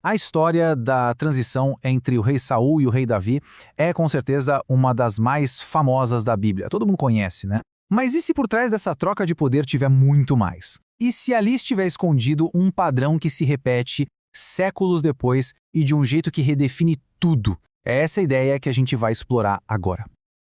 A história da transição entre o rei Saul e o rei Davi é com certeza uma das mais famosas da Bíblia. Todo mundo conhece, né? Mas e se por trás dessa troca de poder tiver muito mais? E se ali estiver escondido um padrão que se repete séculos depois e de um jeito que redefine tudo? É essa a ideia que a gente vai explorar agora.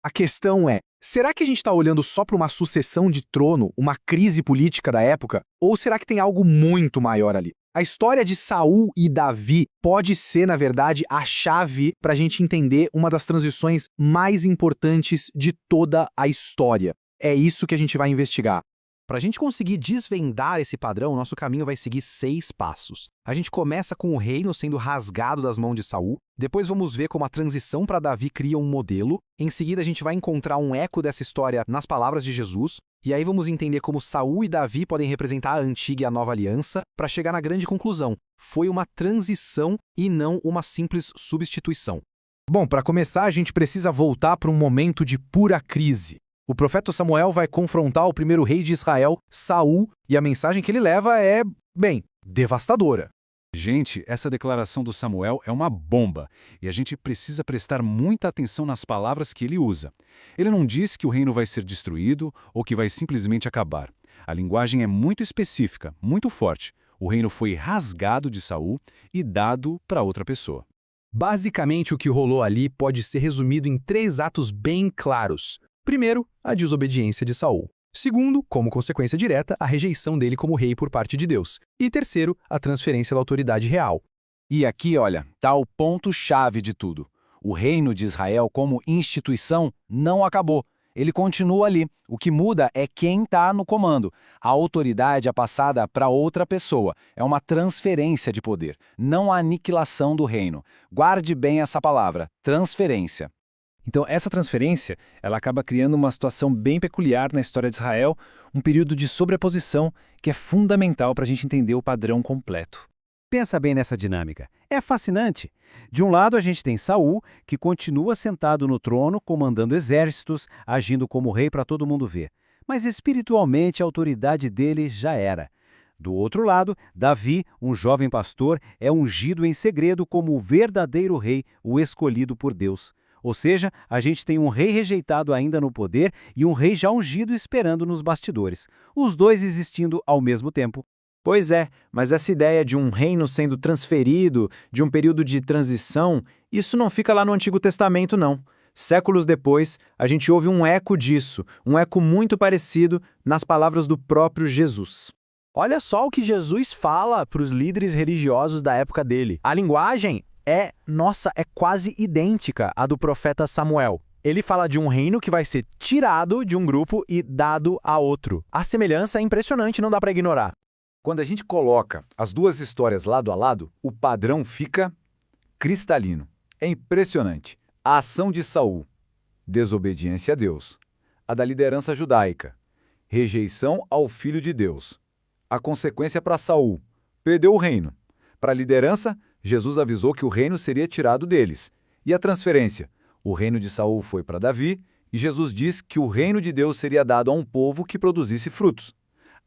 A questão é, será que a gente está olhando só para uma sucessão de trono, uma crise política da época? Ou será que tem algo muito maior ali? A história de Saul e Davi pode ser, na verdade, a chave para a gente entender uma das transições mais importantes de toda a história. É isso que a gente vai investigar. Para a gente conseguir desvendar esse padrão, nosso caminho vai seguir 6 passos. A gente começa com o reino sendo rasgado das mãos de Saul, depois vamos ver como a transição para Davi cria um modelo, em seguida a gente vai encontrar um eco dessa história nas palavras de Jesus, e aí vamos entender como Saul e Davi podem representar a antiga e a nova aliança, para chegar na grande conclusão. Foi uma transição e não uma simples substituição. Bom, para começar, a gente precisa voltar para um momento de pura crise. O profeta Samuel vai confrontar o primeiro rei de Israel, Saul, e a mensagem que ele leva é, bem, devastadora. Gente, essa declaração do Samuel é uma bomba, e a gente precisa prestar muita atenção nas palavras que ele usa. Ele não diz que o reino vai ser destruído ou que vai simplesmente acabar. A linguagem é muito específica, muito forte. O reino foi rasgado de Saul e dado para outra pessoa. Basicamente, o que rolou ali pode ser resumido em 3 atos bem claros. Primeiro, a desobediência de Saul. Segundo, como consequência direta, a rejeição dele como rei por parte de Deus. E terceiro, a transferência da autoridade real. E aqui, olha, tá o ponto-chave de tudo. O reino de Israel como instituição não acabou. Ele continua ali. O que muda é quem está no comando. A autoridade é passada para outra pessoa. É uma transferência de poder, não a aniquilação do reino. Guarde bem essa palavra, transferência. Então, essa transferência, ela acaba criando uma situação bem peculiar na história de Israel, um período de sobreposição que é fundamental para a gente entender o padrão completo. Pensa bem nessa dinâmica. É fascinante. De um lado, a gente tem Saul, que continua sentado no trono, comandando exércitos, agindo como rei para todo mundo ver. Mas espiritualmente, a autoridade dele já era. Do outro lado, Davi, um jovem pastor, é ungido em segredo como o verdadeiro rei, o escolhido por Deus. Ou seja, a gente tem um rei rejeitado ainda no poder e um rei já ungido esperando nos bastidores. Os dois existindo ao mesmo tempo. Pois é, mas essa ideia de um reino sendo transferido, de um período de transição, isso não fica lá no Antigo Testamento, não. Séculos depois, a gente ouve um eco disso, um eco muito parecido nas palavras do próprio Jesus. Olha só o que Jesus fala para os líderes religiosos da época dele. A linguagem é quase idêntica à do profeta Samuel. Ele fala de um reino que vai ser tirado de um grupo e dado a outro. A semelhança é impressionante, não dá para ignorar. Quando a gente coloca as duas histórias lado a lado, o padrão fica cristalino. É impressionante. A ação de Saul, desobediência a Deus. A da liderança judaica, rejeição ao Filho de Deus. A consequência para Saul, perdeu o reino. Para a liderança, Jesus avisou que o reino seria tirado deles. E a transferência? O reino de Saul foi para Davi, e Jesus diz que o reino de Deus seria dado a um povo que produzisse frutos.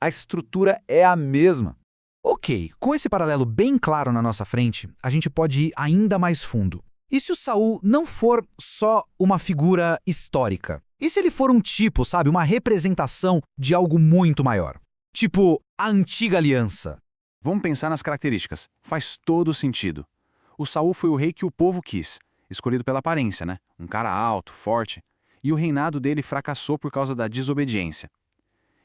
A estrutura é a mesma. Ok, com esse paralelo bem claro na nossa frente, a gente pode ir ainda mais fundo. E se o Saul não for só uma figura histórica? E se ele for um tipo, sabe, uma representação de algo muito maior? Tipo, a antiga aliança. Vamos pensar nas características. Faz todo sentido. O Saul foi o rei que o povo quis, escolhido pela aparência, né? Um cara alto, forte. E o reinado dele fracassou por causa da desobediência.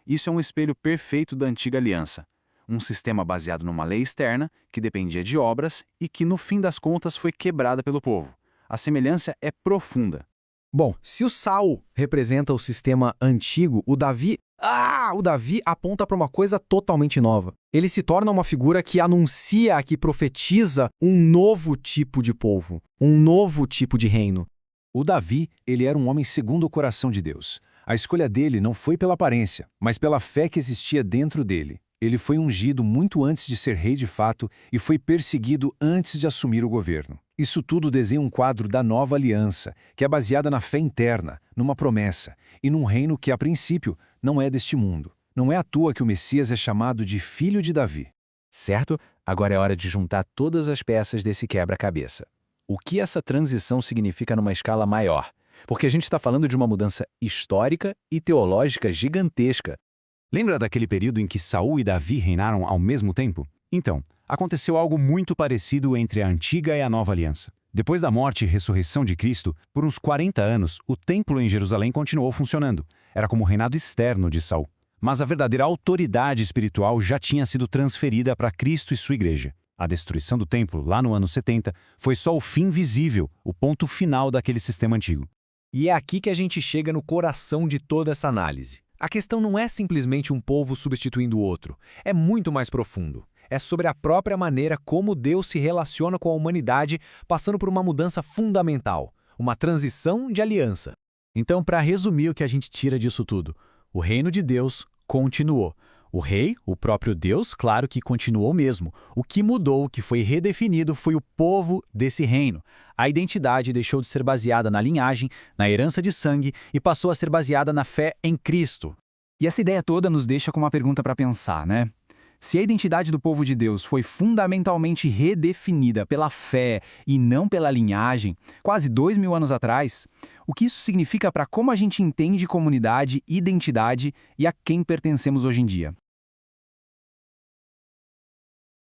Isso é um espelho perfeito da antiga aliança. Um sistema baseado numa lei externa, que dependia de obras e que, no fim das contas, foi quebrada pelo povo. A semelhança é profunda. Bom, se o Saul representa o sistema antigo, o Davi aponta para uma coisa totalmente nova. Ele se torna uma figura que anuncia, que profetiza um novo tipo de povo, um novo tipo de reino. O Davi, ele era um homem segundo o coração de Deus. A escolha dele não foi pela aparência, mas pela fé que existia dentro dele. Ele foi ungido muito antes de ser rei de fato e foi perseguido antes de assumir o governo. Isso tudo desenha um quadro da nova aliança, que é baseada na fé interna, numa promessa, e num reino que, a princípio, não é deste mundo. Não é à toa que o Messias é chamado de Filho de Davi. Certo? Agora é hora de juntar todas as peças desse quebra-cabeça. O que essa transição significa numa escala maior? Porque a gente está falando de uma mudança histórica e teológica gigantesca. Lembra daquele período em que Saul e Davi reinaram ao mesmo tempo? Então, aconteceu algo muito parecido entre a antiga e a nova aliança. Depois da morte e ressurreição de Cristo, por uns 40 anos, o templo em Jerusalém continuou funcionando. Era como o reinado externo de Saul. Mas a verdadeira autoridade espiritual já tinha sido transferida para Cristo e sua igreja. A destruição do templo, lá no ano 70, foi só o fim visível, o ponto final daquele sistema antigo. E é aqui que a gente chega no coração de toda essa análise. A questão não é simplesmente um povo substituindo o outro. É muito mais profundo. É sobre a própria maneira como Deus se relaciona com a humanidade, passando por uma mudança fundamental, uma transição de aliança. Então, para resumir o que a gente tira disso tudo, o reino de Deus continuou. O rei, o próprio Deus, claro que continuou mesmo. O que mudou, o que foi redefinido, foi o povo desse reino. A identidade deixou de ser baseada na linhagem, na herança de sangue e passou a ser baseada na fé em Cristo. E essa ideia toda nos deixa com uma pergunta para pensar, né? Se a identidade do povo de Deus foi fundamentalmente redefinida pela fé e não pela linhagem, quase 2000 anos atrás, o que isso significa para como a gente entende comunidade, identidade e a quem pertencemos hoje em dia?